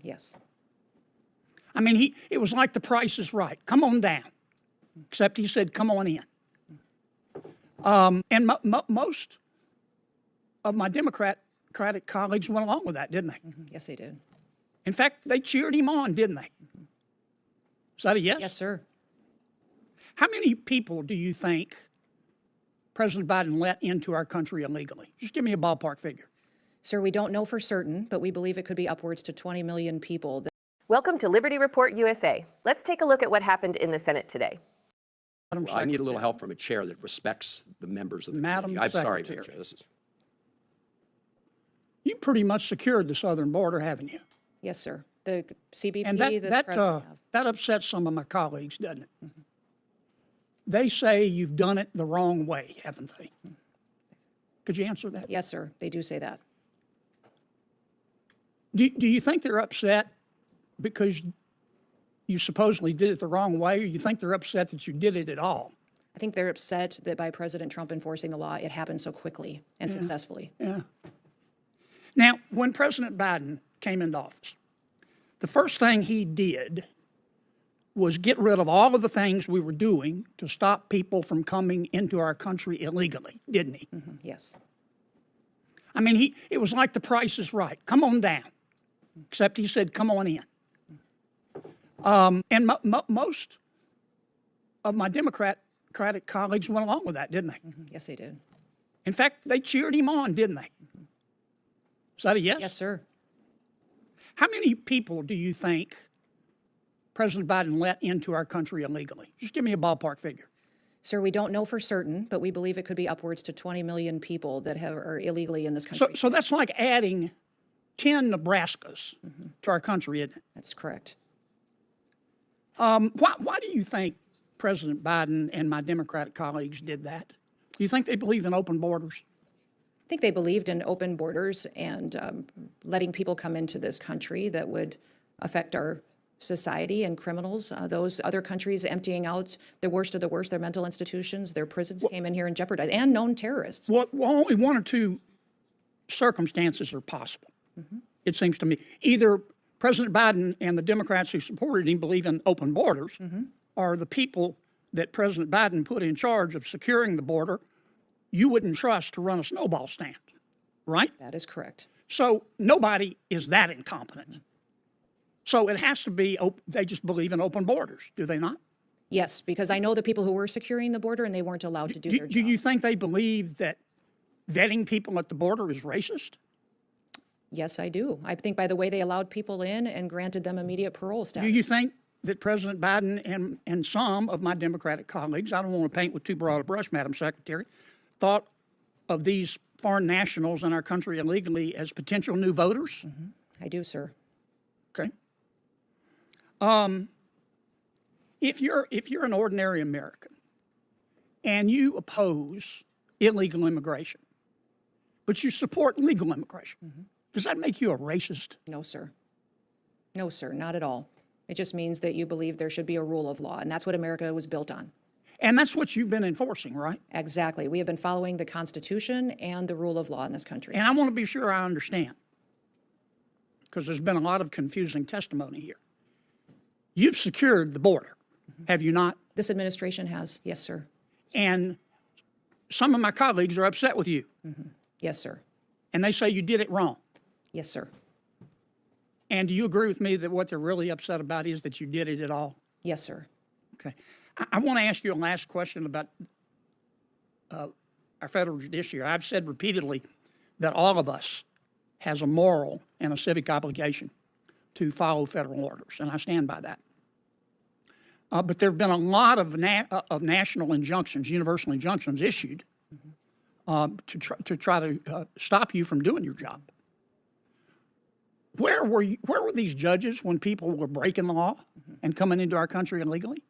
Yes. I mean, it was like The Price is Right. Come on down. Except he said, come on in. And most of my Democratic colleagues went along with that, didn't they? Yes, they did. In fact, they cheered him on, didn't they? Is that a yes? Yes, sir. How many people do you think President Biden let into our country illegally? Just give me a ballpark figure. Sir, we don't know for certain, but we believe it could be upwards to 20 million people. Welcome to Liberty Report USA. Let's take a look at what happened in the Senate today. Well, I need a little help from a chair that respects the members of the committee. I'm sorry, Madam Chair. You pretty much secured the southern border, haven't you? Yes, sir. The CBP, And that upsets some of my colleagues, doesn't it? They say you've done it the wrong way, haven't they? Could you answer that? Yes, sir. They do say that. Do you think they're upset because you supposedly did it the wrong way, or you think they're upset that you did it at all? I think they're upset that by President Trump enforcing the law, it happened so quickly and successfully. Yeah. Now, when President Biden came into office, the first thing he did was get rid of all of the things we were doing to stop people from coming into our country illegally, didn't he? Yes. I mean, it was like The Price is Right. Come on down. Except he said, come on in. And most of my Democratic colleagues went along with that, didn't they? Yes, they did. In fact, they cheered him on, didn't they? Is that a yes? Yes, sir. How many people do you think President Biden let into our country illegally? Just give me a ballpark figure. Sir, we don't know for certain, but we believe it could be upwards to 20 million people that are illegally in this country. So that's like adding 10 Nebraskas to our country, isn't it? That's correct. Why do you think President Biden and my Democratic colleagues did that? Do you think they believe in open borders? I think they believed in open borders and letting people come into this country that would affect our society and criminals. Those other countries emptying out the worst of the worst, their mental institutions, their prisons came in here and jeopardized, and known terrorists. Well, only one or two circumstances are possible, it seems to me. Either President Biden and the Democrats who supported him believe in open borders, or the people that President Biden put in charge of securing the border, you wouldn't trust to run a snowball stand, right? That is correct. So nobody is that incompetent. So it has to be, they just believe in open borders, do they not? Yes, because I know the people who were securing the border and they weren't allowed to do their job. Do you think they believe that vetting people at the border is racist? Yes, I do. I think by the way they allowed people in and granted them immediate parole status. Do you think that President Biden and some of my Democratic colleagues, I don't want to paint with too broad a brush, Madam Secretary, thought of these foreign nationals in our country illegally as potential new voters? I do, sir. Okay. If you're an ordinary American and you oppose illegal immigration, but you support legal immigration, does that make you a racist? No, sir. No, sir, not at all. It just means that you believe there should be a rule of law, and that's what America was built on. And that's what you've been enforcing, right? Exactly. We have been following the Constitution and the rule of law in this country. And I want to be sure I understand, because there's been a lot of confusing testimony here. You've secured the border, have you not? This administration has, yes, sir. And some of my colleagues are upset with you. Yes, sir. And they say you did it wrong. Yes, sir. And do you agree with me that what they're really upset about is that you did it at all? Yes, sir. Okay. I want to ask you a last question about our federal judiciary. I've said repeatedly that all of us has a moral and a civic obligation to follow federal orders, and I stand by that. But there have been a lot of national injunctions, universal injunctions issued to try to stop you from doing your job. Where were these judges when people were breaking the law and coming into our country illegally?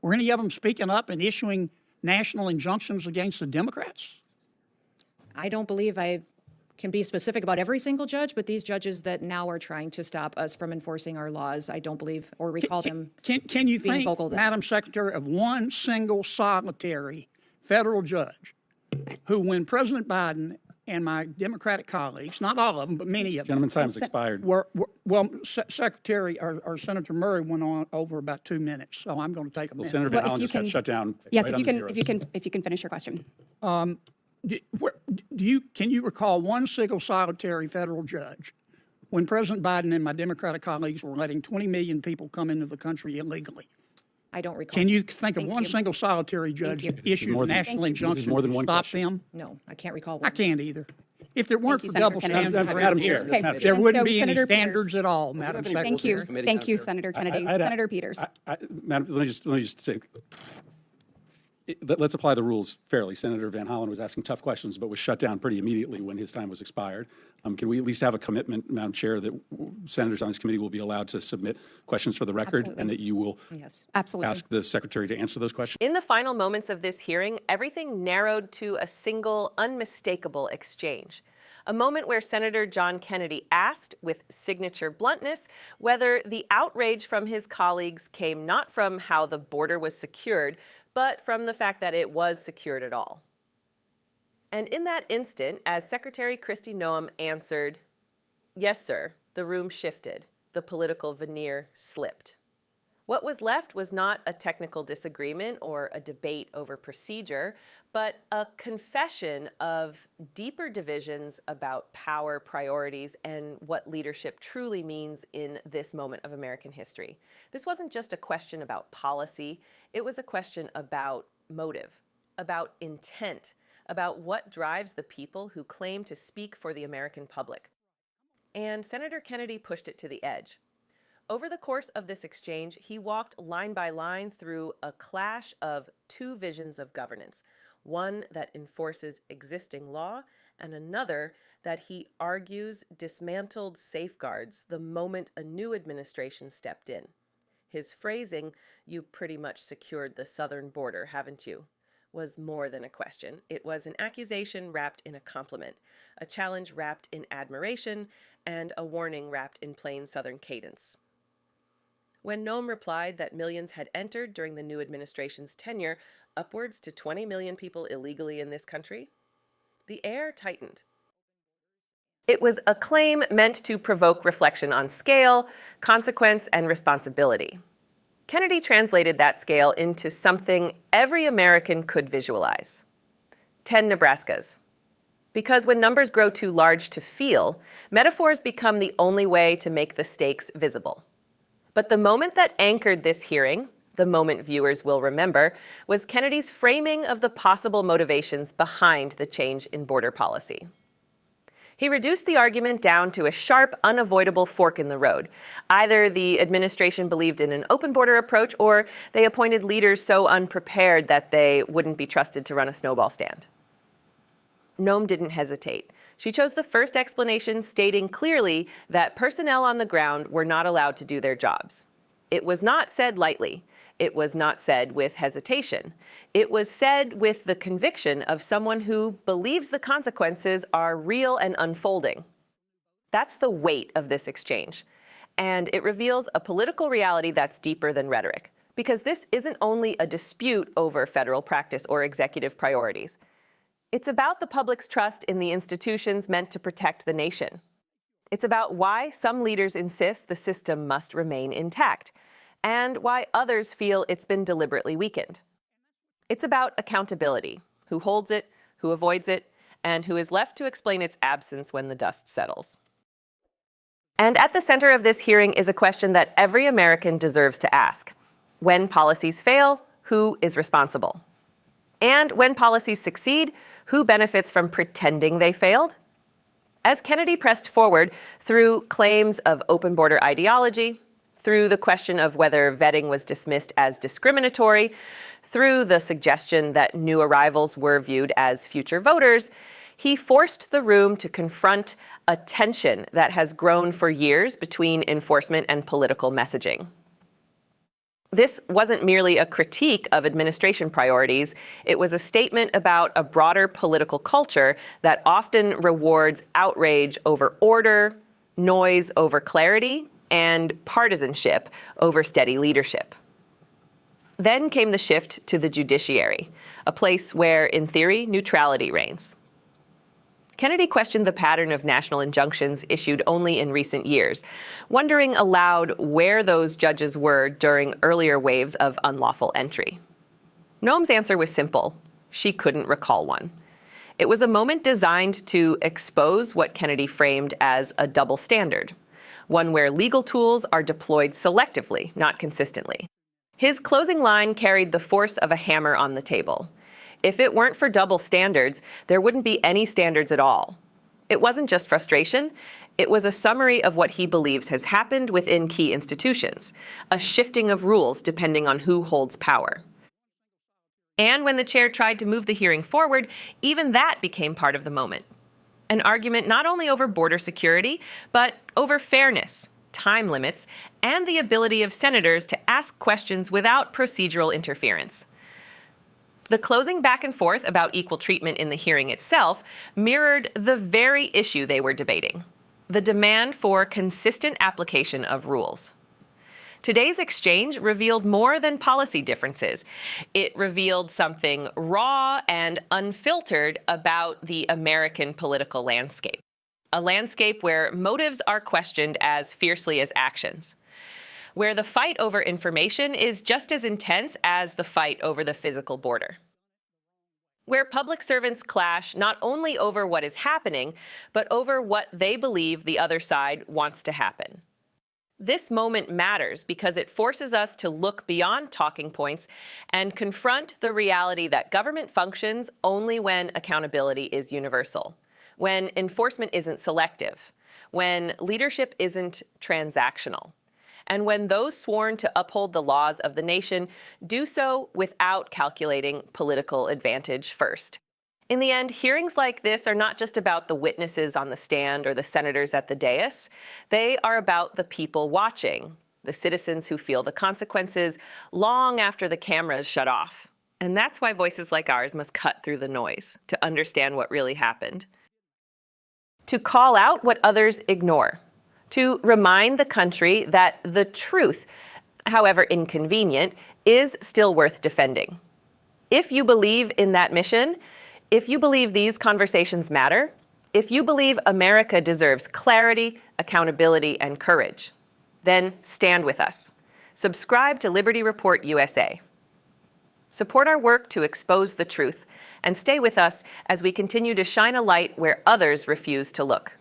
Were any of them speaking up and issuing national injunctions against the Democrats? I don't believe I can be specific about every single judge, but these judges that now are trying to stop us from enforcing our laws, I don't believe or recall them Can you being think, vocal then. Madam Secretary, of one single solitary federal judge who, when President Biden and my Democratic colleagues, not all of them, but many of them. Gentleman's time has expired. Secretary or Senator Murray went on over about 2 minutes, so I'm going to take a minute. Senator Van Hollen just got shut down. Yes, right if you on the can finish your question. Can you recall one single solitary federal judge when President Biden and my Democratic colleagues were letting 20 million people come into the country illegally? I don't recall. Can you think of Thank one you. single solitary judge you. that issued more a than- national injunction more to than one stop question. them? No, I can't recall I one. can't either. If there weren't you, for Senator double Kennedy. standards Madam Chair, around Madam here, Chair. there wouldn't So be any Senator standards Peters. at all, Madam Secretary. Thank you. Committee Thank has you, their- Senator Kennedy. I'd- Senator Peters. Madam, let me just say, let's apply the rules fairly. Senator Van Hollen was asking tough questions, but was shut down pretty immediately when his time was expired. Can we at least have a commitment, Madam Chair, that senators on this committee will be allowed to submit questions for the record, Absolutely. and that you will Yes. Absolutely. ask the Secretary to answer those questions? In the final moments of this hearing, everything narrowed to a single, unmistakable exchange. A moment where Senator John Kennedy asked, with signature bluntness, whether the outrage from his colleagues came not from how the border was secured, but from the fact that it was secured at all. And in that instant, as Secretary Kristi Noem answered, "Yes, sir," the room shifted. The political veneer slipped. What was left was not a technical disagreement or a debate over procedure, but a confession of deeper divisions about power priorities and what leadership truly means in this moment of American history. This wasn't just a question about policy, it was a question about motive, about intent, about what drives the people who claim to speak for the American public. And Senator Kennedy pushed it to the edge. Over the course of this exchange, he walked line by line through a clash of two visions of governance, one that enforces existing law and another that he argues dismantled safeguards the moment a new administration stepped in. His phrasing, "You pretty much secured the southern border, haven't you?" was more than a question. It was an accusation wrapped in a compliment, a challenge wrapped in admiration, and a warning wrapped in plain Southern cadence. When Noem replied that millions had entered during the new administration's tenure, upwards to 20 million people illegally in this country, the air tightened. It was a claim meant to provoke reflection on scale, consequence, and responsibility. Kennedy translated that scale into something every American could visualize. 10 Nebraskas. Because when numbers grow too large to feel, metaphors become the only way to make the stakes visible. But the moment that anchored this hearing, the moment viewers will remember, was Kennedy's framing of the possible motivations behind the change in border policy. He reduced the argument down to a sharp, unavoidable fork in the road. Either the administration believed in an open border approach, or they appointed leaders so unprepared that they wouldn't be trusted to run a snowball stand. Noem didn't hesitate. She chose the first explanation, stating clearly that personnel on the ground were not allowed to do their jobs. It was not said lightly. It was not said with hesitation. It was said with the conviction of someone who believes the consequences are real and unfolding. That's the weight of this exchange. And it reveals a political reality that's deeper than rhetoric. Because this isn't only a dispute over federal practice or executive priorities. It's about the public's trust in the institutions meant to protect the nation. It's about why some leaders insist the system must remain intact, and why others feel it's been deliberately weakened. It's about accountability, who holds it, who avoids it, and who is left to explain its absence when the dust settles. And at the center of this hearing is a question that every American deserves to ask. When policies fail, who is responsible? And when policies succeed, who benefits from pretending they failed? As Kennedy pressed forward through claims of open border ideology, through the question of whether vetting was dismissed as discriminatory, through the suggestion that new arrivals were viewed as future voters, he forced the room to confront a tension that has grown for years between enforcement and political messaging. This wasn't merely a critique of administration priorities. It was a statement about a broader political culture that often rewards outrage over order, noise over clarity, and partisanship over steady leadership. Then came the shift to the judiciary, a place where, in theory, neutrality reigns. Kennedy questioned the pattern of national injunctions issued only in recent years, wondering aloud where those judges were during earlier waves of unlawful entry. Noem's answer was simple. She couldn't recall one. It was a moment designed to expose what Kennedy framed as a double standard, one where legal tools are deployed selectively, not consistently. His closing line carried the force of a hammer on the table. If it weren't for double standards, there wouldn't be any standards at all. It wasn't just frustration, it was a summary of what he believes has happened within key institutions, a shifting of rules depending on who holds power. And when the chair tried to move the hearing forward, even that became part of the moment. An argument not only over border security, but over fairness, time limits, and the ability of senators to ask questions without procedural interference. The closing back and forth about equal treatment in the hearing itself mirrored the very issue they were debating, the demand for consistent application of rules. Today's exchange revealed more than policy differences. It revealed something raw and unfiltered about the American political landscape. A landscape where motives are questioned as fiercely as actions, where the fight over information is just as intense as the fight over the physical border, where public servants clash not only over what is happening, but over what they believe the other side wants to happen. This moment matters because it forces us to look beyond talking points and confront the reality that government functions only when accountability is universal, when enforcement isn't selective, when leadership isn't transactional, and when those sworn to uphold the laws of the nation do so without calculating political advantage first. In the end, hearings like this are not just about the witnesses on the stand or the senators at the dais. They are about the people watching, the citizens who feel the consequences long after the cameras shut off. And that's why voices like ours must cut through the noise to understand what really happened. To call out what others ignore. To remind the country that the truth, however inconvenient, is still worth defending. If you believe in that mission, if you believe these conversations matter, if you believe America deserves clarity, accountability, and courage, then stand with us. Subscribe to Liberty Report USA. Support our work to expose the truth, and stay with us as we continue to shine a light where others refuse to look.